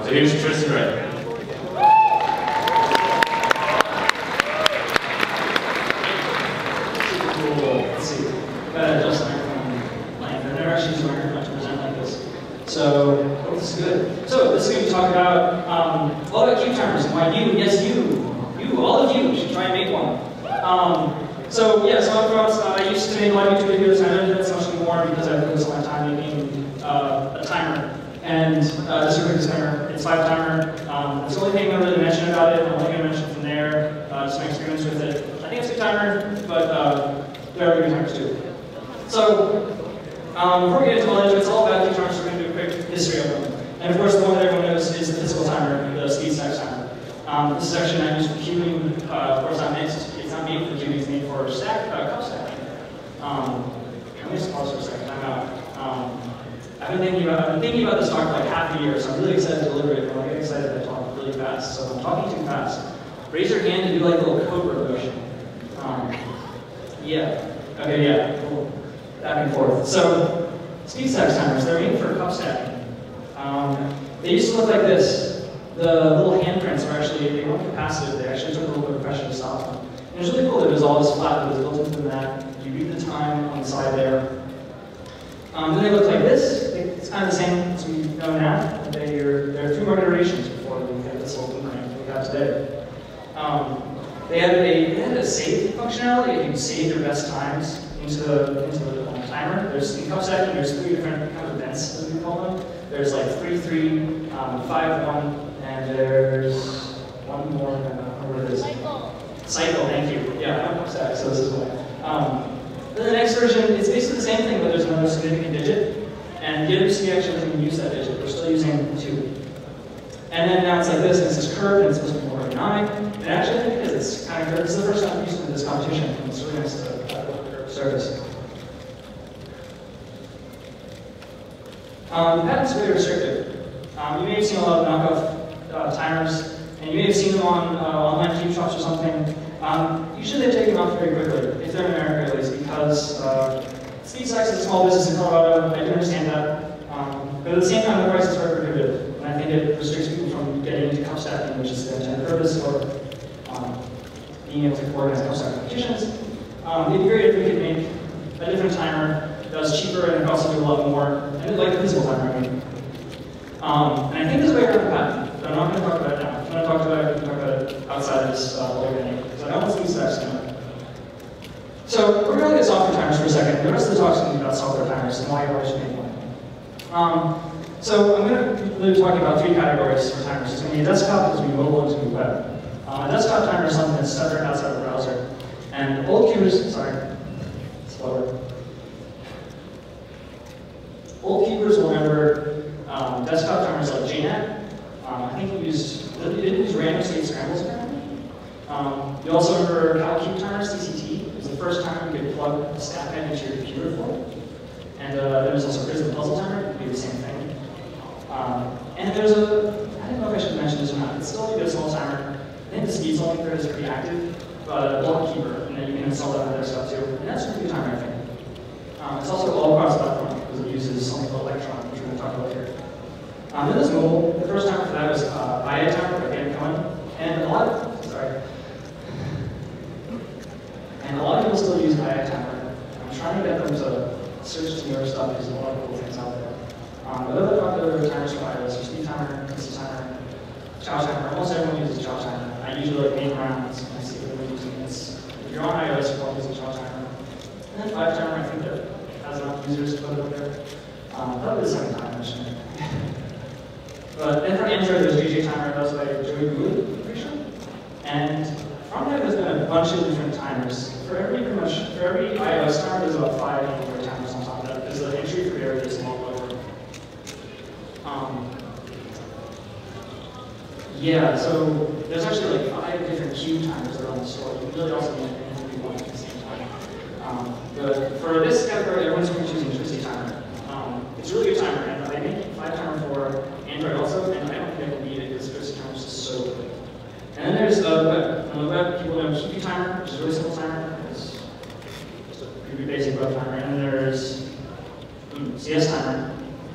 So here's Tristan Wright. Let's see. Gotta adjust the microphone length. I've never actually used a microphone to present like this. So, hope this is good. So, this is going to talk about all about cube timers and why you, yes you, all of you should try and make one. So I used to make a lot of YouTube videos, and I don't do that so much anymore because I focus my time making a timer. And just a quick disclaimer, it's 5-timer. It's the only thing I'm really going to mention about it. I'm only going to mention from there, just my experience with it. I think it's a 2-timer, but there are 3-timers too. So, before we get into all that, it's all about 2-timers, so we're going to do a quick history of them. And of course, the one that everyone knows is the physical timer, the speed stack timer. This is actually not used for cubing, of course, it's not made for cubing, it's made for cup stacking. Let me just pause for a second, I'm out. I've been thinking about this talk for like half a year, so I'm really excited to deliver it. I'm like excited to talk really fast, so if I'm talking too fast, raise your hand and do like a little code word motion. Yeah. Okay, yeah. Cool. Back and forth. So, speed stack timers, they're made for cup stacking. They used to look like this. The little handprints are actually, they weren't capacitive, they actually took a little bit of pressure to stop them. And it was really cool that it was all this flat, that it was built into the mat. You read the time on the side there. Then they look like this. It's kind of the same as we know now. There are 3 more iterations before we get this little blueprint that we got today. They had a save functionality. You can save your best times into the timer. There's in cup stacking, there's 3 different kind of events, as we call them. There's like 3-3, 5-1, and there's one more. I don't know what it is. Cycle. Thank you. Yeah, I don't cup stack, so this is why. Then the next version, it's basically the same thing, but there's another significant digit. And the other actually doesn't use that digit. We're still using 2. And then now it's like this, and it's this curve, and it's supposed to be more like 9. And actually, I think it is. It's kind of curved. This is the first time I've used it in this competition, and it's really nice to have a curved surface. Patents are very restrictive. You may have seen a lot of knockoff timers, and you may have seen them on online cube shops or something. Usually they take them off very quickly, if they're in America at least, because speed stacks is a small business in Colorado. I do understand that. But at the same time, the prices are prohibitive. And I think it restricts people from getting into cup stacking, which is the intended purpose, or being able to organize cup stack competitions. It'd be great if we could make a different timer that was cheaper and could also do a lot more, and like the physical timer, I mean. And I think there's a way around the patent, but I'm not going to talk about it now. I'm going to talk about it outside of this venue, because I don't want speed stacks now. So we're going to look at software timers for a second. The rest of the talk is going to be about software timers and why you should make one. So I'm going to be talking about 3 categories for timers. It's going to be a desktop, it's going to be mobile, and it's going to be web. A desktop timer is something that's separate outside the browser. And old cubers, sorry, slower. Old cubers will remember desktop timers like JNet. I think you didn't use random state scramblers apparently. You also remember CubingUSA timers, CCT. It was the first time you could plug a stack head into your computer for. And there was also Tristan puzzle timer, it would be the same thing. And there's I don't know if I should mention this or not, it's still a good small timer. I think the speed only for it is pretty active, but a block keeper, and then you can install that on other stuff too. And that's a pretty good timer, I think. It's also all across the platform because it uses something called Electron, which we're going to talk about here. Then there's mobile. The first timer for that was IA timer by Dan Cohen. And a lot of people still use IA timer. I'm trying to get them to search to newer stuff because there's a lot of cool things out there. But other popular timers for iOS are speed timer, PC timer, chow timer. Almost everyone uses chow timer. I usually like 8 rounds and I see what they're using. If you're on iOS, you're probably using chow timer. And then 5 timer, I think that has enough users to put it up there. Probably the second time machine. But then for Android, there's GJ timer, that was by Joey Gould, I'm pretty sure. And from there, there's been a bunch of different timers. For every iOS timer, there's about 5 Android timers on top of that, because the entry for variety is a lot lower. Yeah, so there's actually like 5 different cube timers that are on the store. You really also need to be one at the same time. But for this category, everyone's going to be choosing Twisty timer. It's a really good timer, and I make 5 timer for Android also, and I don't think I need it because Twisty timer is just so good. And then there's the web. On the web, people know QB timer, which is a really simple timer. It's just a pretty basic web timer. And then there's CS timer.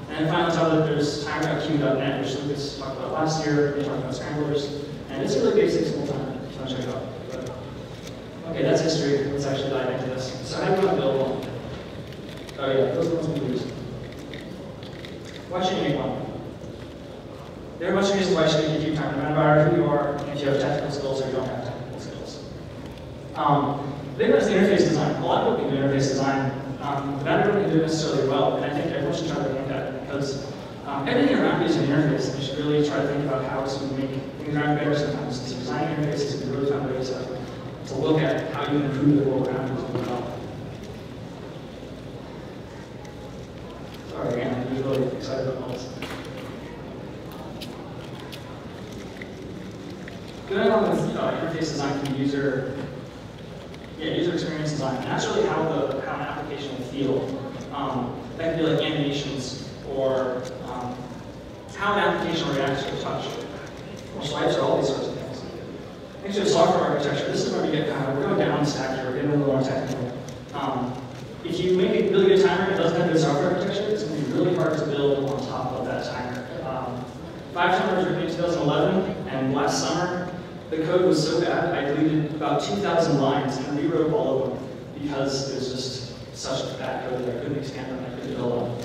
And then finally, on top of it, there's timers CubingUSA, which Lucas talked about last year. They talked about scramblers. And it's a really basic simple timer, if you want to check it out. But, okay, that's history. Let's actually dive into this. So how do you want to build one? Oh yeah, those are the ones we use. Why should you make one? There are a bunch of reasons why you should make a CubeTimer, no matter who you are, and if you have technical skills or you don't have technical skills. The big one is the interface design. A lot of people can do interface design, but not everyone can do it necessarily well, and I think everyone should try to look at it because everything around you is an interface, and you should really try to think about how to make things around better sometimes. So designing interfaces is a really fun way to look at how you improve the world around you as well. Sorry, again, I'm really excited about all this. Going on with interface design can be user experience design, and that's really how an application will feel. That could be like animations, or how an application will react to a touch, or swipes, or all these sorts of things. Next to software architecture, this is where we get we're going down the stack here, we're getting a little more technical. If you make a really good timer and it doesn't have good software architecture, it's going to be really hard to build on top of that timer. 5 timers were made in 2011, and last summer, the code was so bad, I deleted about 2,000 lines and rewrote all of them because it was just such bad code that I couldn't expand on, I couldn't build on.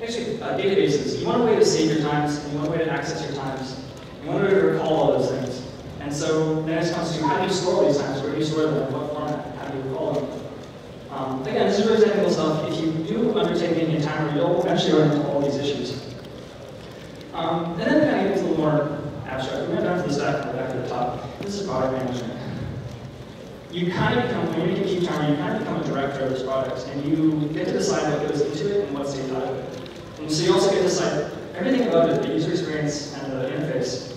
Actually, databases. You want a way to save your times, and you want a way to access your times. You want a way to recall all those things. And so then it comes to how do you store all these times? Where do you store them? In what format? How do you recall them? Again, this is really technical stuff. If you do undertake making a timer, you'll eventually run into all these issues. And then it kind of gets a little more abstract. We went down to the stack and back to the top. This is product management. You kind of become, when you make a CubeTimer, you kind of become a director of this product, and you get to decide what goes into it and what stays out of it. And so you also get to decide everything about it, the user experience and the interface.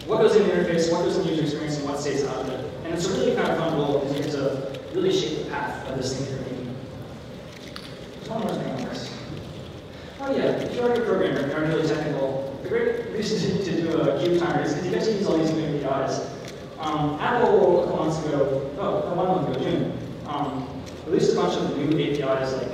What goes in the interface, what goes in the user experience, and what stays out of it. And it's a really kind of fun role because you get to really shape the path of this thing you're making. There's one more thing on this. Oh yeah, if you're already a programmer, you're already really technical, the great reason to do a CubeTimer is because you get to use all these new APIs. Apple, a couple months ago, 1 month ago, June, released a bunch of new APIs like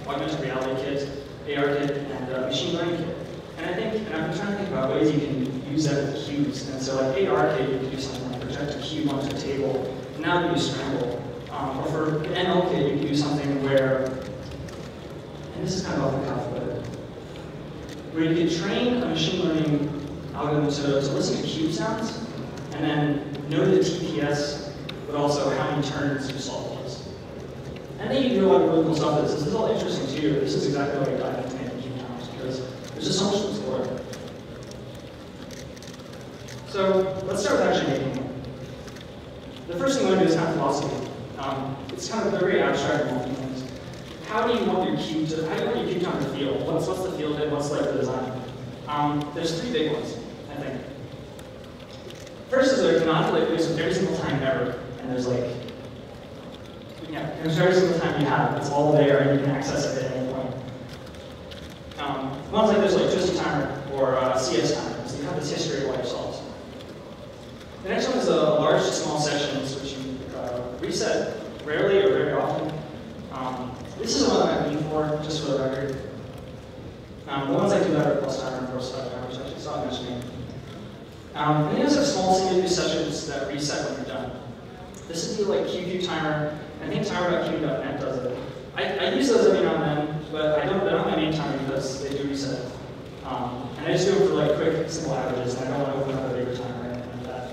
augmented reality kit, AR kit, and machine learning kit. And I've been trying to think about ways you can use that with cubes. And so like AR kit, you can do something like project a cube onto a table. And now you use scramble. Or for ML kit, you can do something where, and this is kind of off the cuff, but where you can train a machine learning algorithm to listen to cube sounds, and then know the TPS, but also how many turns you solve those. And then you do a lot of really cool stuff with this. This is all interesting to you. This is exactly why you dive into making CubeTimers, because there's just so much to explore. So let's start with actually making one. The first thing we want to do is kind of philosophy. It's kind of very abstract and multi things. How do you want your CubeTimer to feel? What's the feel of it? What's like the design? There's 3 big ones, I think. First is like not like there's every single time ever, and there's like there's every single time you have it. It's all there, and you can access it at any point. Ones like there's like Twisty Timer or CS Timer, so you have this history of all your solves. The next one is a large to small sections, which you reset rarely or very often. This is the one that I'm aiming for, just for the record. The ones I do that are plus timer and plus timer, which I actually saw mentioning. And then there's like small single-use sessions that reset when you're done. This would be like CubingUSA. I think timer.cubing.net does it. I use those every now and then, but they're not my main timer because they do reset. And I just do it for like quick, simple averages, and I don't want to open up a bigger timer or anything like that.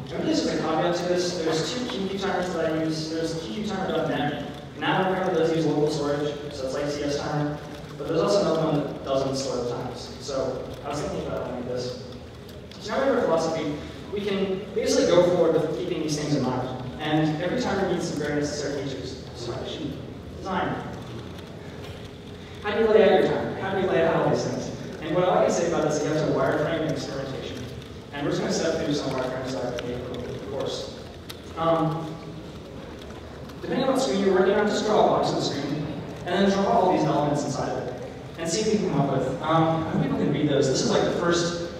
There's just a caveat to this. There's 2 CubingUSA that I use. There's CubingUSA.net. Now apparently does use local storage, so it's like CS Timer. But there's also another one that doesn't store the times. So I was thinking about like this. So now we have our philosophy. We can basically go forward with keeping these things in mind. And every timer needs some very necessary features. Strategy, design. How do you lay out your timer? How do you lay out all these things? And what I like to say about this is you have to wireframe and experimentation. And we're just going to step through some wireframe stuff in the course. Depending on what screen you're working on, just draw a box on the screen, and then draw all these elements inside of it, and see what you can come up with. How many people can read those? This is like the first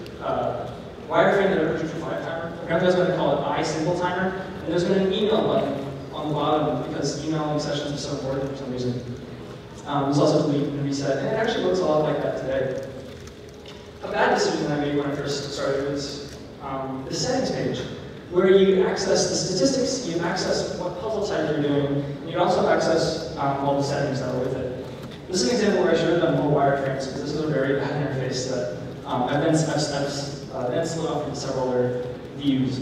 wireframe that I ever drew for 5 timer. Apparently I was going to call it I simple timer, and there's been an email button on the bottom because emailing sessions are so important for some reason. There's also delete and reset, and it actually looks a lot like that today. A bad decision that I made when I first started was the settings page, where you access the statistics, you access what puzzle type you're doing, and you also access all the settings that are with it. This is an example where I should have done more wireframes, because this is a very bad interface that I've then slid off into several other views.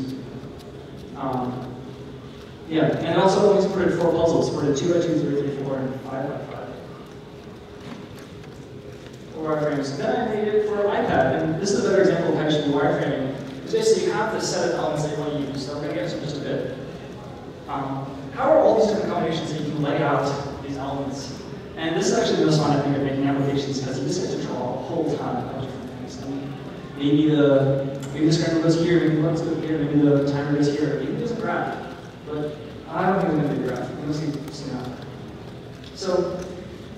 Yeah, and it also only supported 4 puzzles, supported 2x2, 3x3, 4, and 5x5. 4 wireframes. Then I made it for an iPad, and this is a better example of how you should be wireframing. Because basically you have the set of elements that you want to use, so I'm going to get to in just a bit. How are all these different combinations that you can lay out these elements? And this is actually the most fun, I think, of making applications, because you just get to draw a whole ton of different things. And maybe the scrambler goes here, maybe the buttons go here, maybe the timer goes here. Maybe there's a graph. But I don't think it's going to be a graph. We'll see now. So,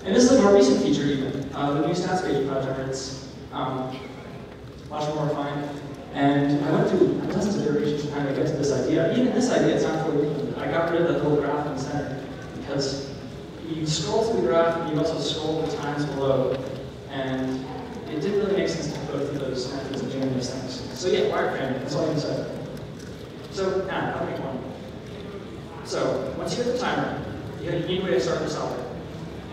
and this is a more recent feature even. The new stats page project, it's much more refined. And I went through dozens of iterations trying to get to this idea. Even this idea, it's not fully implemented. I got rid of the little graph in the center because you scroll through the graph and you also scroll the times below. And it didn't really make sense to go through those methods of doing those things. So yeah, wireframing, that's all you can say. So now, how to make one. So, once you hit the timer, you need a way to start and stop it.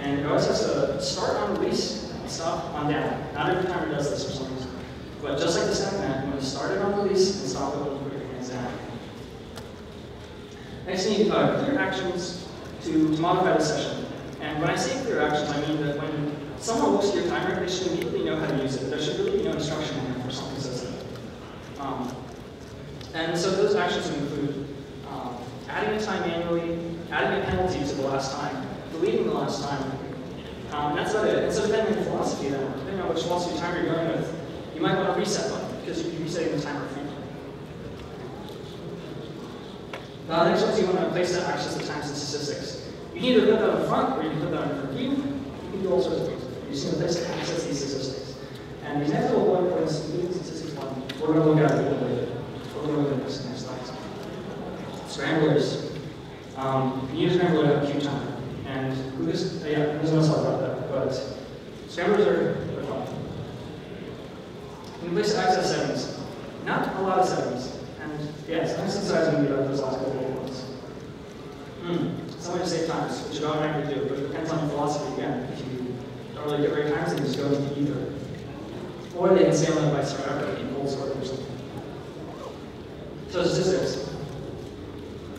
And it always has to start on release and stop on down. Not every timer does this for some reason. But just like the stack man, you want to start it on release and stop it when you put your hands down. Next, you need clear actions to modify the session. And when I say clear actions, I mean that when someone looks at your timer, they should immediately know how to use it. There should really be no instruction in there for something so simple. And so those actions would include adding a time manually, adding a penalty to the last time, deleting the last time. That's about it. And so depending on the philosophy then, depending on which philosophy timer you're going with, you might want a reset button, because you'll be resetting the timer frequently. Next one, you want to place to access the times and statistics. You can either put that on the front, or you can put that on your view. You can do all sorts of things. You just need a place to access these statistics. And these next little bullet points, the statistics one, we're going to look at it a little later. We're going to look at this next slide. Scramblers. You use scrambler to have queue time. And there's no talk about that, but scramblers are fun. You can place access settings. Not a lot of settings. And yeah, it's nice and size when you get those last couple of ones. Some way to save times, which you don't automatically do, but it depends on the philosophy again. If you don't really get very times, then you just go into either. Or they can stay on the device forever in cold storage or something. So statistics.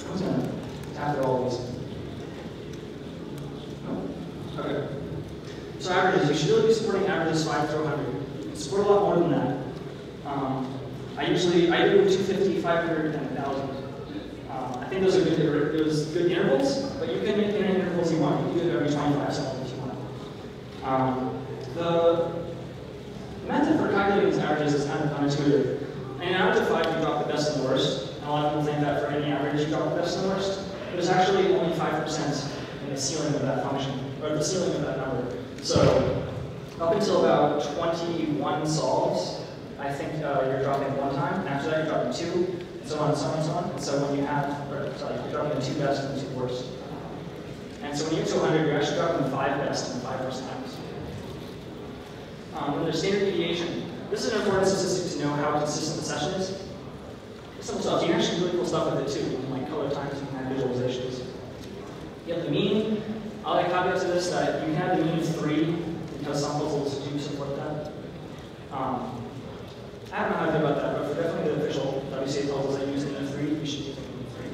I was going to tackle all of these. Oh, okay. So averages. You should really be supporting averages 5 to 100. You can support a lot more than that. I do 250, 500, and 1,000. I think those are good intervals, but you can make any intervals you want. You can do it every 25 seconds if you want. The method for calculating these averages is kind of unintuitive. In an average of 5, you drop the best and the worst. And a lot of people think that for any average, you drop the best and the worst. But there's actually only 5% in the ceiling of that function, or the ceiling of that number. So up until about 21 solves, I think you're dropping 1 time. And after that, you're dropping 2, and so on and so on and so on. And so when you have, you're dropping the 2 best and the 2 worst. And so when you get to 100, you're actually dropping the 5 best and the 5 worst times. When there's standard deviation, this is an important statistic to know how consistent the session is. Simple stuff. You can actually do really cool stuff with it too. You can like color times, you can have visualizations. You have the mean. I like caveats to this that you can have the mean of 3 because some puzzles do support that. I don't know how to do about that, but for definitely the official WCA puzzles that use the mean of 3, you should use the mean of 3.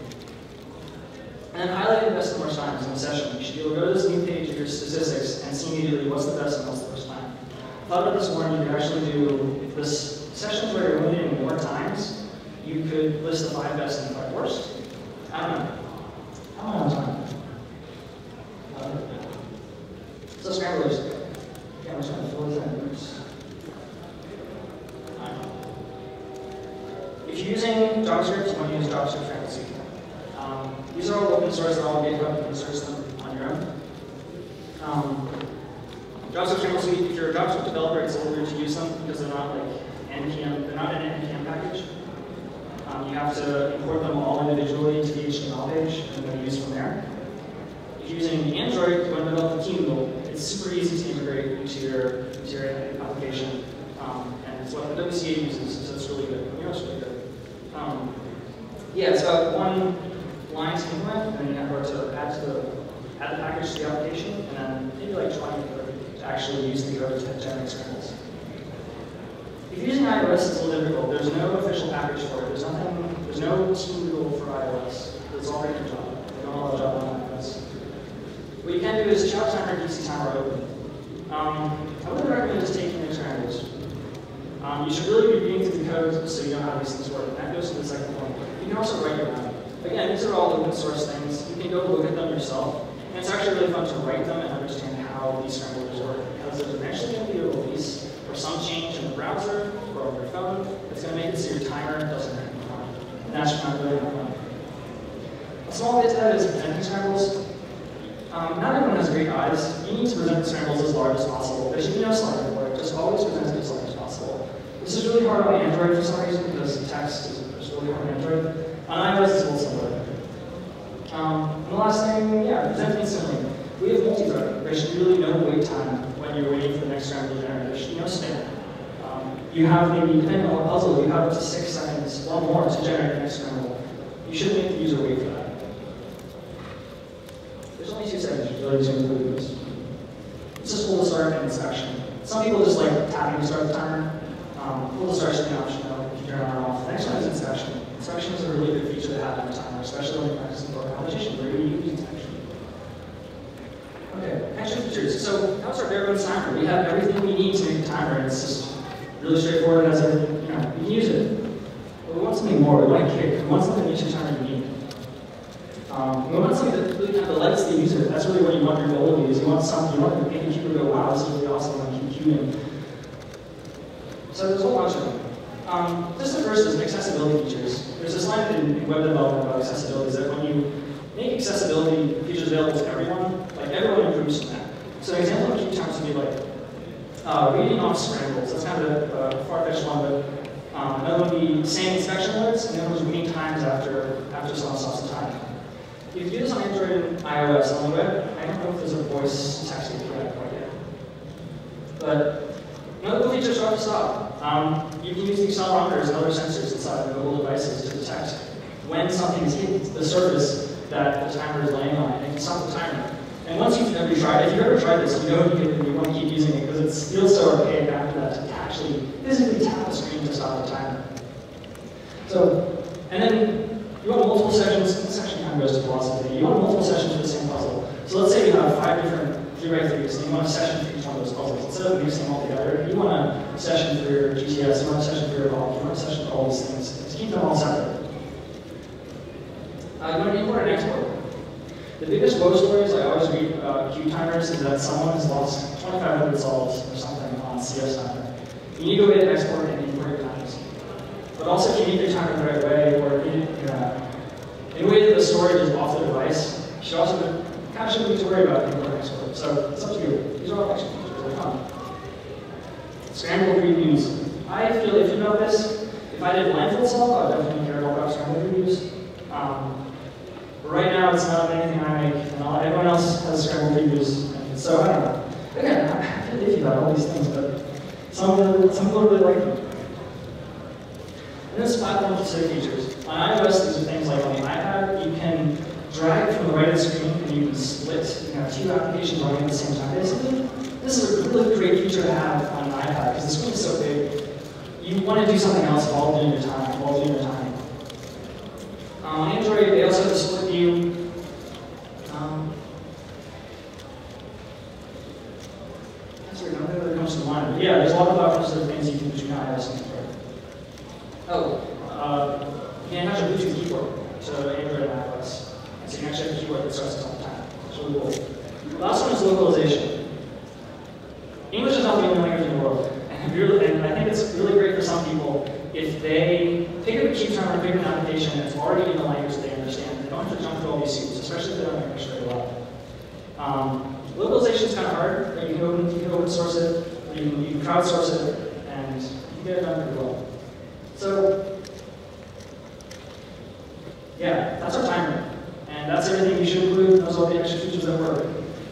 And then highlighting the best and worst times in the session. You should be able to go to this new page of your statistics and see immediately what's the best and what's the worst time. I thought about this more, you could actually do this sessions where you're limiting more times. You could list the 5 best and the 5 worst. I don't know. I don't know time. So scramblers. Yeah, I'm just going to fill this in. If you're using JavaScript, you want to use JavaScript Fantasy. These are all open source, they're all GitHub, you can search them on your own. JavaScript Fantasy, if you're a JavaScript developer, it's a little weird to use them because they're not like NPM, they're not an NPM package. You have to import them all individually to the HTML page and then use from there. If you're using Android, you want to develop the key modal, It's super easy to integrate into your application, and it's what the WCA uses, so it's really good. You know, it's really good. Yeah, it's got one line to implement, and then to add the package to the application, and then maybe like 20 code to actually use the code to generate scrambles. If you're using iOS, it's a little difficult. There's no official package for it. There's no team rule for iOS. It's all written in Java. They don't allow Java on iOS. What you can do is chop timer, DC timer open. I would recommend just taking the scrambles. You should really be reading through the code so you know how these things work. And that goes to the second point. You can also write your own. Again, these are all open source things. You can go look at them yourself. And it's actually really fun to write them and understand how these scramblers work. Because there's eventually going to be a release or some change in the browser or on your phone that's going to make it so your timer doesn't hang on. And that's not really fun. A small bit to that is presenting scrambles. Not everyone has great eyes. You need to present the scrambles as large as possible. There should be no slider for it. Just always present it as large as possible. This is really hard on Android for some reason because text is really hard on Android. On iOS, it's a little simpler. And the last thing, yeah, present instantly. We have multi-threading. There should be really no wait time when you're waiting for the next scramble to generate. There should be no spam. You have maybe, depending on what puzzle, you have up to 6 seconds or more to generate the next scramble. You shouldn't make the user wait for that. There's only 2 seconds really to include this. It's just full to start and inspection. Some people just like tapping to start the timer. Full to start should be optional. You can turn it on or off. The next one is inspection. Inspection is a really good feature to have in a timer, especially when you're practicing for a competition where you use inspection. Okay, extra features. So that was our bare bones timer. We have everything we need to make a timer, and it's just really straightforward. As a, you can use it. But we want something more. We want a kick. We want something that makes your timer unique. We want something that really kind of lets the user. That's really what you want your goal to be. Is you want something. You want to make a keeper go, wow, this is really awesome. I keep queuing. So there's a whole bunch of them. Just the first is accessibility features. There's this line in web development about accessibility is that when you make accessibility features available to everyone, like everyone improves from that. So an example of key terms would be like reading off scrambles. That's kind of a far-fetched one, but another one would be same inspection alerts, and the other one is reading times after someone stops the time. You can do this on Android and iOS. On the web, I don't know if there's a voice text API quite yet. But another cool feature is start to stop. You can use the accelerometers and other sensors inside of mobile devices to detect when something has hit the surface that the timer is laying on, and you can stop the timer. And once you've ever tried, if you've ever tried this, you know you want to keep using it because it feels so archaic after that to actually physically tap the screen to stop the timer. So, and then you want multiple sessions. This actually kind of goes to philosophy. You want multiple sessions for the same puzzle. So let's say you have 5 different 3x3s, and you want a session for each one of those puzzles. Instead of mixing them all together, you want a session for your GTS, you want a session for your evolve, you want a session for all these things. To keep them all separate. You want to import and export. The biggest woe stories I always read about queue timers is that someone has lost 2,500 solves or something on CS timer. You need to go get an export and import your timers. But also, if you need your timer the right way, or in a way that the storage is off the device, you should also kind of shouldn't need to worry about import and export. So it's up to you. These are all extra features. They're fun. Scramble previews. I feel if you know this, if I did blindfold solve, I would definitely care about scramble previews. But right now, it's not anything I make, and everyone else has scramble previews. And so I don't know. Again, I feel iffy about all these things, but some people really like them. And this platform-specific features. On iOS, these are things like on the iPad, you can drag from the right of the screen, and you can split 2 applications running at the same time. Basically, this is a really great feature to have on an iPad because the screen is so big. You want to do something else while doing your time. On Android, they also have a split view. That's weird. I don't know whether it comes to mind, but yeah, there's a lot of options of things you can do between iOS and Android. You can attach a Bluetooth keyboard to Android and iOS. And so you can actually have a keyboard that starts at the time. It's really cool. The last one is localization. English is not the only language in the world. And I think it's really great for some people if they pick up a key term or pick up an application that's already in the language they understand. They don't have to jump through all these hoops, especially if they don't English very well. Localization is kind of hard, but you can open source it, or you can crowdsource it, and you can get it done pretty well. So, yeah, that's our timer. And that's everything you should include. Those are all the extra features that work.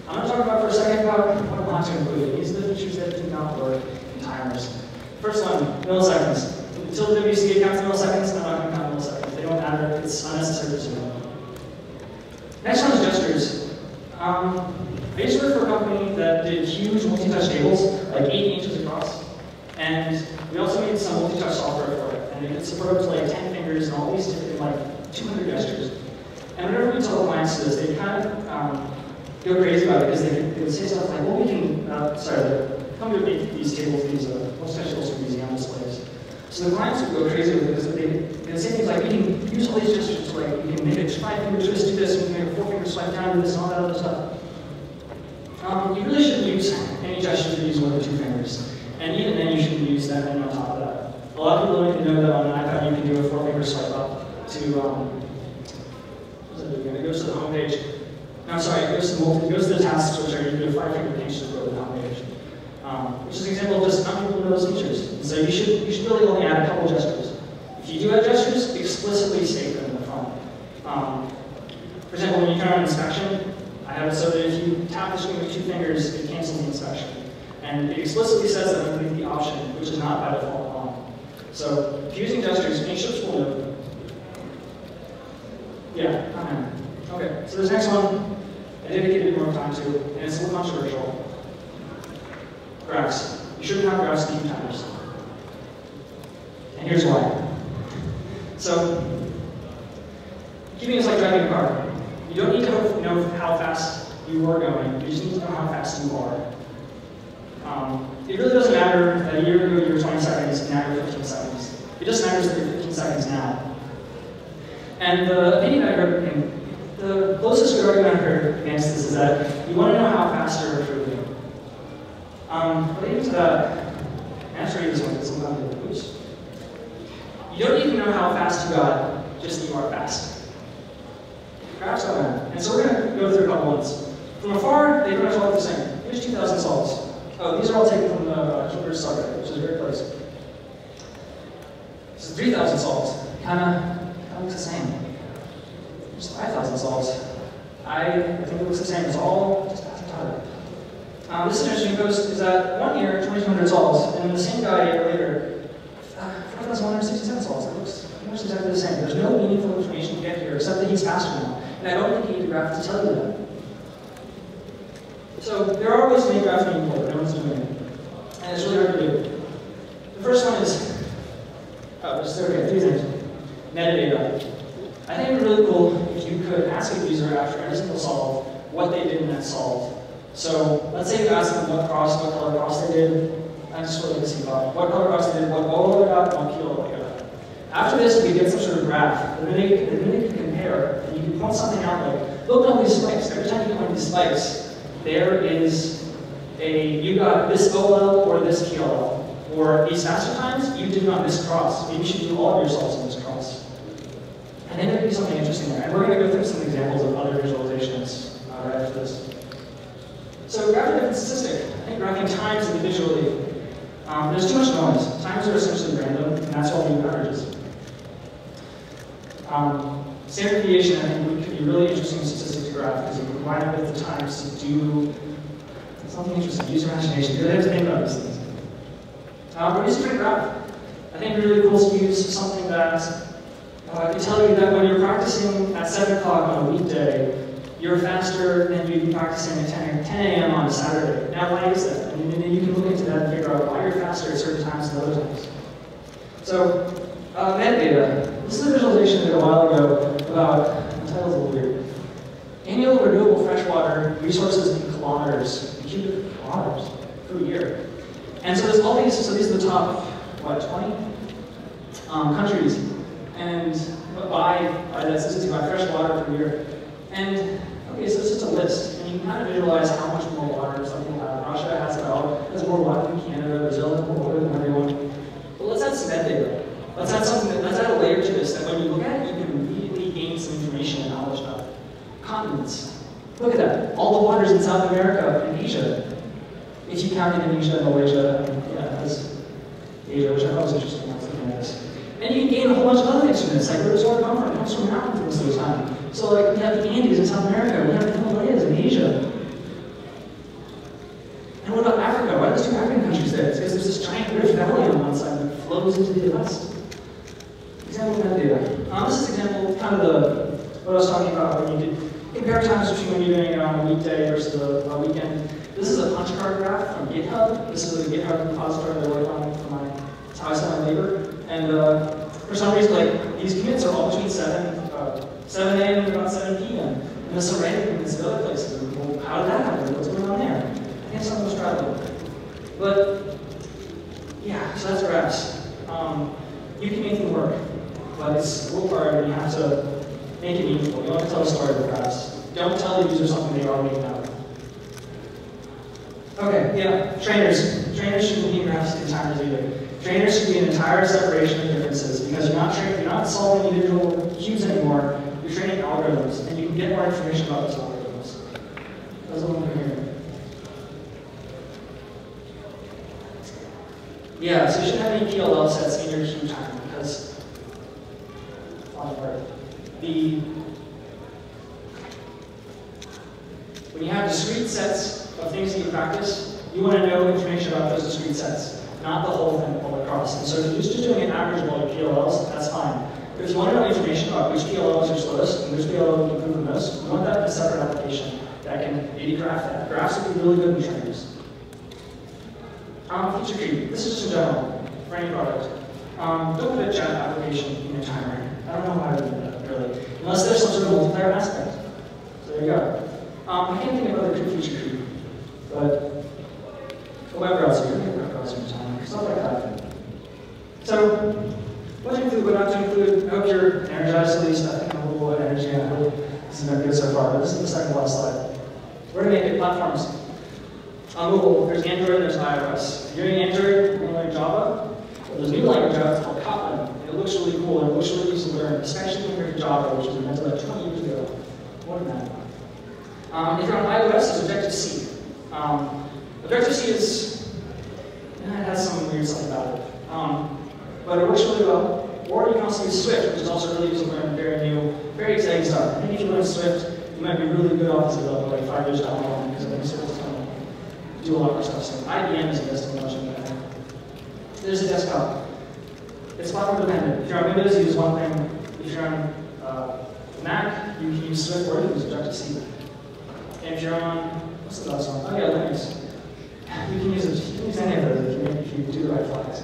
I'm going to talk about for a second about what not to include it. These are the features that do not work in timers. First one, milliseconds. Until the WCA counts milliseconds, I'm not going to count milliseconds. They don't matter. It's unnecessary to do. Next one is gestures. I used to work for a company that did huge multi-touch tables, like 8 inches across. And we also made some multi-touch software for it. And it could support up to like 10 fingers and all these different, like 200 gestures. And whenever we told clients this, they kind of go crazy about it because they would say stuff like, well, we can, the company would make these tables, these multi-touch tables for these Xeon displays. So the clients would go crazy with it because they'd say things like, we can use all these gestures, like we can make a 5-finger twist, do this, we can make a 4-finger swipe down, do this, and all that other stuff. You really shouldn't use any gestures that use more than 2 fingers. And even then, you shouldn't use that menu on top of that. A lot of people don't even know that on an iPad you can do a 4-finger swipe up to, what's it doing? It goes to the home page. No, I'm sorry, it goes to the tasks, which are you do a 5-finger pinch to go to the home page. Which is an example of just not people know those features. And so you should really only add a couple gestures. If you do add gestures, explicitly state them in the front. For example, when you turn on inspection, I have it so that if you tap the screen with 2 fingers, it cancels the inspection. And it explicitly says that underneath the option, which is not by default on. So if you're using gestures, make sure it's full node. Yeah, okay. So this next one, I dedicated more time to, and it's a little controversial. Graphs. You shouldn't have graphs in timers. And here's why. So, keeping is like driving a car. You don't need to know how fast you are going, you just need to know how fast you are. It really doesn't matter that a year ago you were 20 seconds and now you're 15 seconds. It just matters that you're 15 seconds now. And the opinion I heard, the closest argument I heard against this is that you want to know how fast you're improving. Related to that, answer this one because I'm going to lose. You don't need to know how fast you got, just that you are fast. Graphs don't matter. And so we're going to go through a couple ones. From afar, they pretty much all look the same. Here's 2,000 solves. Oh, these are all taken from the CubingUSA subreddit, which is a great place. This is 3,000 solves. Kind of looks the same. There's 5,000 solves. I think it looks the same. It's all just after target. This is interesting because is that 1 year, 2,200 solves, and the same guy a year later, 4,167 solves. It looks exactly the same. There's no meaningful information to get here except that he's faster now. And I don't think you need a graph to tell you that. So there are ways to make graphs meaningful, but no one's doing it. And it's really hard to do. The first one is, okay, 3 things. Metadata. I think it would be really cool if you could ask a user after every single solve what they did in that solve. So let's say you ask them what color cross they did. I'm just really missing about what color cross they did, what ball they got, and what kilo they got. After this, we get some sort of graph. And then you can compare, and you can point something out like, look at all these spikes. Every time you get one of these spikes, there is you got this OL or this QL. Or these faster times, you did not miss cross. Maybe you should do all of your solves in this cross. And then there could be something interesting there. And we're going to go through some examples of other visualizations right after this. So graphing different statistic. I think graphing times individually. There's too much noise. Times are essentially random, and that's why we use averages. Standard deviation, I think, could be really interesting statistic to graph because you can combine it with the times to do something interesting. Use your imagination. You really have to think about these things. We're using a graph. I think it'd be really cool to use something that can tell you that when you're practicing at 7 o'clock on a weekday, you're faster than you'd be practicing at 10 a.m. on a Saturday. Now, why is that? And then you can look into that and figure out why you're faster at certain times than other times. So, metadata. This is a visualization I did a while ago about, the title's a little weird. Annual renewable freshwater resources in kilometers, in cubic kilometers per year. And so there's all these, so these are the top, 20 countries, and by that statistic, by fresh water per year. And, okay, so it's just a list, and you can kind of visualize how much more water some people have. Russia has more water than Canada, Brazil has more water than everyone. But let's add some metadata. Let's add a layer to this that when you look at it, you can immediately gain some information and knowledge about it. Continents. Look at that. All the waters in South America and Asia. If you count Indonesia and Malaysia, as Asia, which I thought was interesting, I was looking at this. And you can gain a whole bunch of other things from this, like where does water come from? It comes from mountains most of the time. So like we have the Andes in South America, we have the Himalayas in Asia. And are the two African countries there? It's because there's this giant rift valley on one side that flows into the West. Example of metadata. This is an example, kind of what I was talking about when you did compare times between when you're doing it on a weekday versus a weekend. This is a punch card graph from GitHub. This is a GitHub repository that I work on for that's how I sell my labor. And for some reason, like these commits are all between 7 a.m. and about 7 p.m. And there's some random commits to other places. Well, how did that happen? What's going on there? I think someone was traveling. But yeah, so that's graphs. You can make them work, but it's a little hard and you have to make it meaningful. You don't have to tell a story with graphs. Don't tell the user something they already know. Okay, yeah, trainers. Trainers shouldn't be graphs and timers either. Trainers should be an entire separation of differences because you're not solving individual queues anymore. You're training algorithms, and you can get more information about those algorithms. That's what I'm here. Yeah, so you shouldn't have any PLL sets in your queue timer because when you have discrete sets of things that you practice, you want to know information about those discrete sets, not the whole thing all across. And so if you're just doing an average of all your PLLs, that's fine. But if you want to know information about which PLL is your slowest and which PLL you improve the most, you want that in a separate application that can maybe graph that. Graphs would be really good in trainers. Feature creep. This is just in general, for any product. Don't put a chat application in your timer. I don't know how to do that, really. Unless there's some sort of multiplayer aspect. So there you go. I can't think of other feature creep, but a web browser, you can make a web browser in your timer, stuff like that. So, what to include, what not to include, I hope you're energized at least. I think I'm a little low on energy, and I hope this has been good so far, but this is the second last slide. We're going to make it platforms. On mobile, there's Android, there's iOS. If you're doing Android, you're learning Java. Well, there's a new language out, it's called Kotlin. And it looks really cool, and it looks really easy to learn, especially compared to Java, which was invented like 20 years ago. More than that. If you're on iOS, there's Objective-C. Objective-C it has some weird stuff about it. But it works really well. Or you can also use Swift, which is also really easy to learn very new, very exciting stuff. I think if you learn Swift, you might be really good off as a developer like 5 years down the line, because I think Swift is going to do a lot more stuff. So IBM is investing much in that. There's a desktop. It's platform dependent. If you're on Windows, you use one thing. If you're on Mac, you can use Swift or you can use Objective-C. And if you're on, what's the last one? Oh yeah, Linux. You can use any of those if you do the right flags.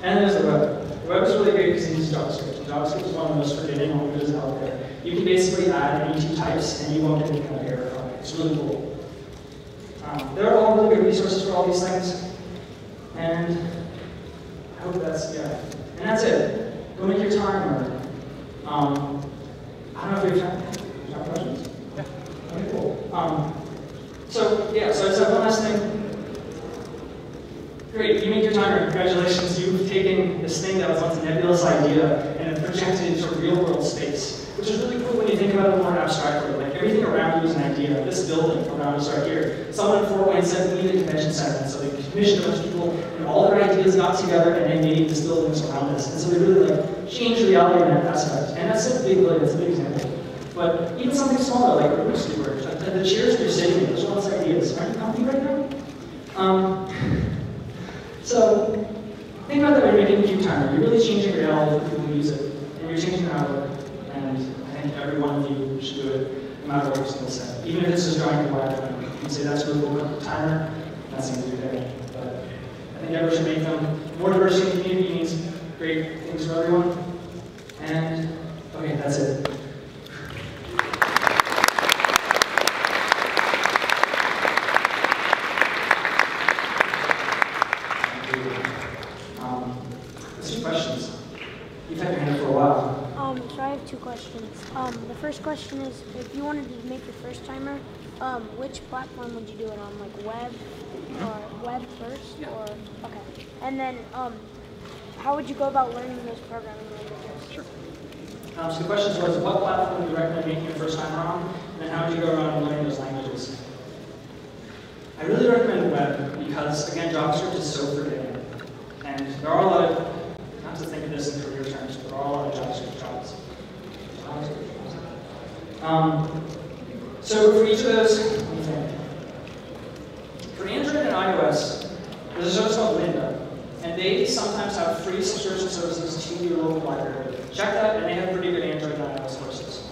And there's the web. The web is really great because it uses JavaScript. JavaScript is one of the most forgiving languages out there. You can basically add any two types and you won't get any kind of error from it. It's really cool. There are all really good resources for all these things. And I hope that's, yeah. And that's it. Go make your timer. I don't know if you have questions. Yeah. Okay, cool. So I just have one last thing. Great, you made your timer. Congratulations. You've taken this thing that was once a nebulous idea and projected it into real-world space, which is really cool when you think about it more abstractly. Like everything around you is an idea. This building around us right here. Someone in Fort Wayne said we need a convention center, and so they commissioned a bunch of people, and all their ideas got together, and they made this building around us. And so they really changed reality in that aspect. And that's a big, that's a big example. But even something smaller, like a Rubik's Cube, the chairs you're sitting in, those are all those ideas. Aren't you comfy right now? So, think about that when you're making a cube timer. You're really changing reality for people who use it, and you're changing how it works. And I think every one of you should do it, no matter what your skill set. Even if it's just drawing a wireframe, you can say that's really cool timer. That seems to be there. But I think everyone should make them. More diversity in the community means great things for everyone. And okay, that's it. So I have two questions. The first question is, if you wanted to make your first timer, which platform would you do it on? Like web or web first, or okay? And then, how would you go about learning those programming languages? Sure. So the question was, what platform would you recommend making your first timer on, and then how would you go around learning those languages? I really recommend web because, again, JavaScript is so forgiving, and there are a lot of, not to think of this in career terms, but there are a lot of JavaScript jobs. So for each of those, let me think. For Android and iOS, they sometimes have free subscription services to your local library. Check that, and they have pretty good Android and iOS courses.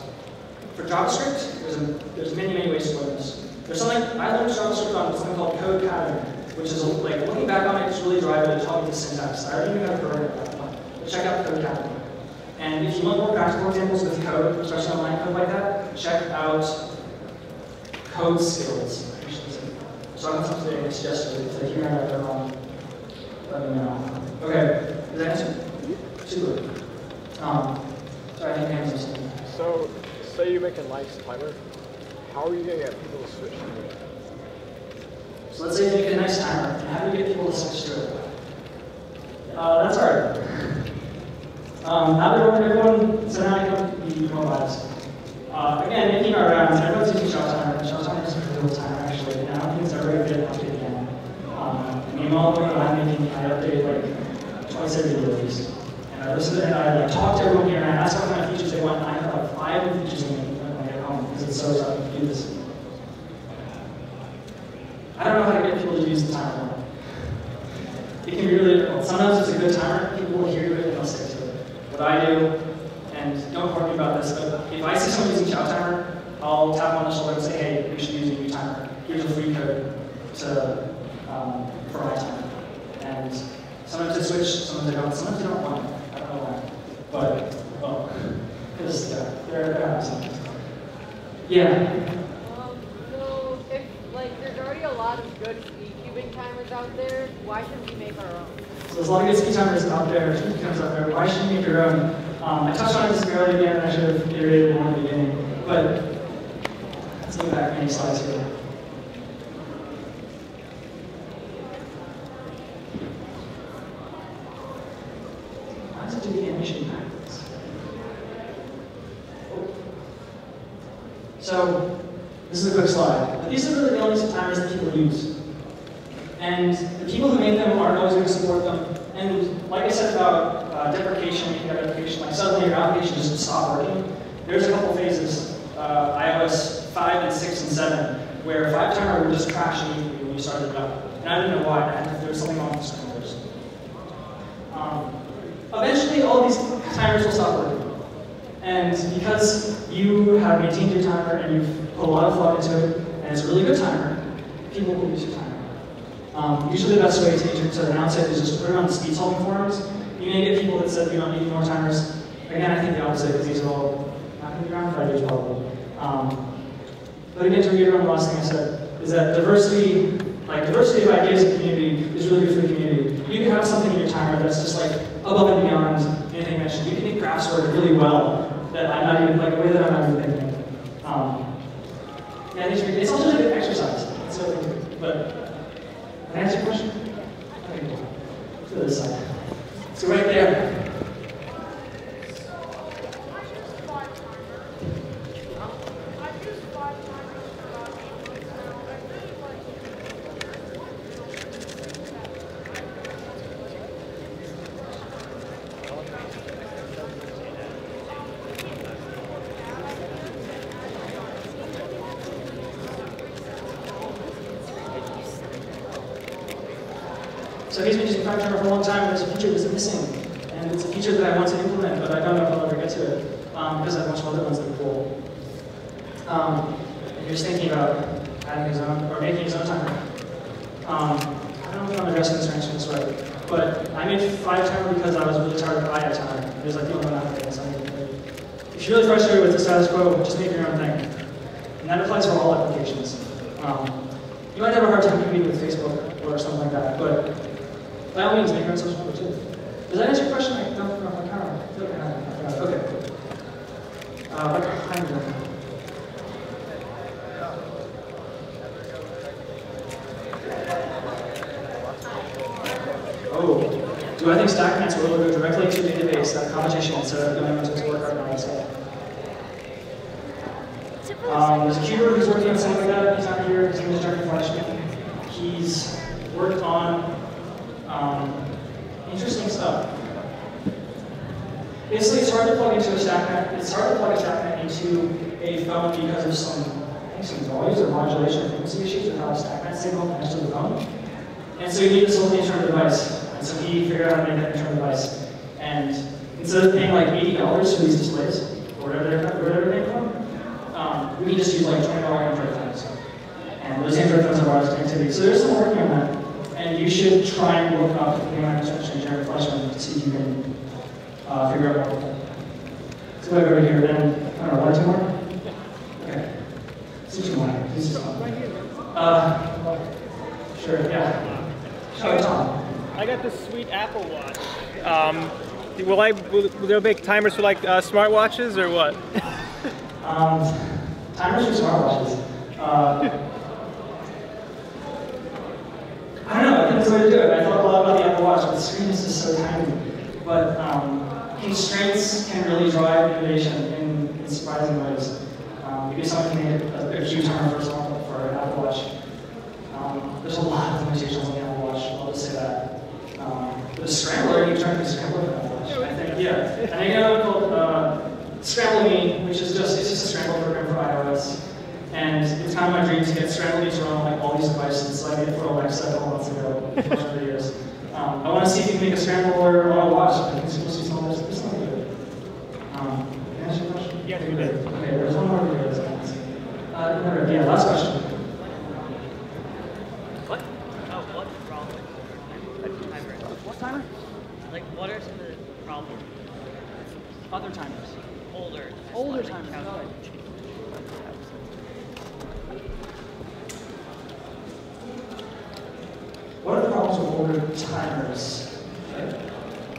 For JavaScript, there's many, many ways to learn this. There's something, I learned JavaScript on something called Code Academy, which is like, looking back on it, it's really dry, but it taught me the syntax. I already knew how to program at that point. But check out Code Academy. And if you want more practical examples with code, especially online code like that, check out Code Skills. So I'm going to suggest it. If you hear that wrong, let me know. Okay, does that answer? Super. Sorry, I think I answered. So, say you make a nice timer, how are you going to get people to switch to it? So let's say you make a nice timer, and how do you get people to switch to it? That's hard. Now that everyone, so now I can be mobilized. Again, making our rounds, everyone's using shot timer. Shot timer is a pretty real timer, actually, and I don't think it's ever going to get updated again. I mean, all the way I'm making, I update like twice every day at least. And I listen to it, and I like, talk to everyone here, and I ask what kind of features they want, and I have like 5 new features in it when I get home, because it's so tough to do this. I don't know how to get people to use the timer more. It can be really difficult. Sometimes it's a good timer, people will hear it and they'll stick to it. What I do, and don't quote me about this, but if I see someone using Chow Timer, I'll tap on the shoulder and say, hey, we should use a new timer. Here's a free code for my timer. And sometimes they switch, sometimes they don't. Sometimes they don't want it. I don't know why. But, well, because they're awesome. Yeah. So if there's already a lot of good speed cubing timers out there, why shouldn't we make our own? So there's a lot of good speed timers out there, why shouldn't you make your own? I touched on this earlier again, and I should have iterated more in the beginning, but let's go back many slides here. Why does it do the animation backwards? Oh. So, this is a quick slide. But these are really the only timers that people use. And the people who make them aren't always going to support them. And like I said about deprecation, making that deprecation, like suddenly your application just stopped working. There's a couple phases, iOS 5 and 6 and 7, where 5 timer would just crash immediately when you started it up. And I didn't know why. There was something wrong with the scramblers. Eventually, all these timers will stop working. And because you have maintained your timer and you've put a lot of thought into it, and it's a really good timer, people will use your timer. Usually the best way to announce it is just to put it on the speed solving forums. You may get people that said we don't need more timers. Again, I think the opposite, because these are all not going to be around for ideas probably. But again, to reiterate on the last thing I said, is that diversity of ideas in the community is really good for the community. You can have something in your timer that's just like above and beyond anything mentioned. You can make graphs work really well that I'm not even, like a way that I'm not even thinking. Yeah, it's also a good exercise. That's the other thing. But can I answer your question? Okay, cool. Let's go to this side. So right there. So he's been using Prime Timer for a long time, and there's a feature that's missing. And it's a feature that I want to implement, but I don't know if I'll ever get to it, because I have a bunch of other ones that are cool. If you're thinking about adding his own, or making his own timer, I don't know if I'm addressing this or answering this right, but I made 5 timer because I was really tired of iOS timer. It was like the only one out there. If you're really frustrated with the status quo, just make your own thing. And that applies for all applications. You might have a hard time competing with Facebook or something like that, but by all means, make your own social media too. Does that answer your question? I don't know if I can. I feel like I forgot. Okay. Right behind them. Oh, do I think StackMats will go directly to the database, that competition, instead of going into its work right now itself? There's a tutor who's working on something like that. He's not here. His name is Jeremy Fleischman. He's worked on interesting stuff. Basically, it's hard to plug into a StackMat. It's hard to plug a StackMat into a phone because of some noise or modulation or frequency issues with how a StackMat signal connects to the phone. And so you need this little internal device. And so he figured out how to make that internal device. And instead of paying like $80 for these displays, or whatever they're paying for, we can just use like $20 Android phones. And those Android phones have wireless connectivity. So there's some working on that. And you should try and look up the microstructure and Jared Fleischman to see if you can figure out more. So we'll go over here, then, I don't know, one or two more? Okay. See two more. This is fun. Sure, yeah. Sure, Tom. I got this sweet Apple Watch. Will they make timers for like smartwatches or what? Timers for smartwatches. I don't know, I think that's the way to do it. I thought a lot about the Apple Watch, but the screen is just so tiny. But constraints can really drive innovation in surprising ways. Maybe someone can make a huge timer for example for an Apple Watch. There's a lot of limitations on the Apple Watch, I'll just say that. But the scrambler, you can turn the scrambler for Apple Watch. I think, yeah. And I know called Scramble Me, which is just, it's just a scramble program for iOS. And it's kind of my dream to get Scramble Me to run on like all these devices. So I did it for Alexa a couple months ago, a bunch of videos. I want to see if you can make a scrambler on a watch. I think it's supposed to be something that's something good. Can I ask you a question? Yeah, you did. Okay, there's one more video that's going to ask. Yeah, last question. What? Oh, what's the problem with timer? What timer? Like, what are some of the problems? Other timers. Older timers. What are the problems with older timers? Okay.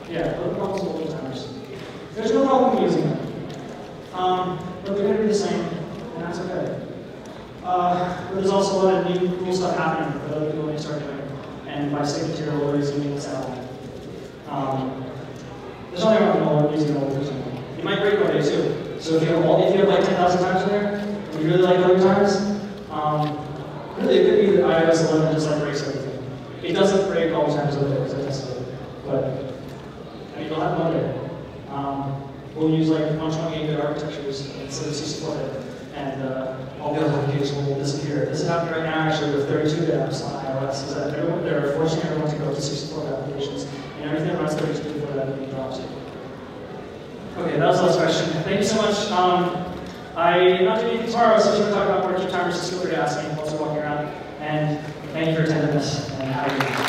Yeah, what are the problems with older timers? There's no problem with using them. But they're going to be the same, and that's okay. But there's also a lot of new cool stuff happening that other people may start doing. And by sticking to your older is using this out. There's nothing wrong with using older timers. You might break one day too. So if you have like 10,000 times in there, and you really like older timers, really it could be that iOS 11 just like breaks everything. It doesn't break all the times over there, because I tested it. But I mean, you'll have one day. We'll use like 128-bit architectures instead of 64-bit, and all the other applications will disappear. This is happening right now actually with 32-bit apps on iOS. Is that they're forcing everyone to go to 64-bit applications, and everything that runs 32 before that being dropped. Okay, that was the last question. Thank you so much. I'm not doing anything tomorrow, so if you want to talk about working timers, just feel free to ask me while we're walking around. And thank you for attending this. And have a good day.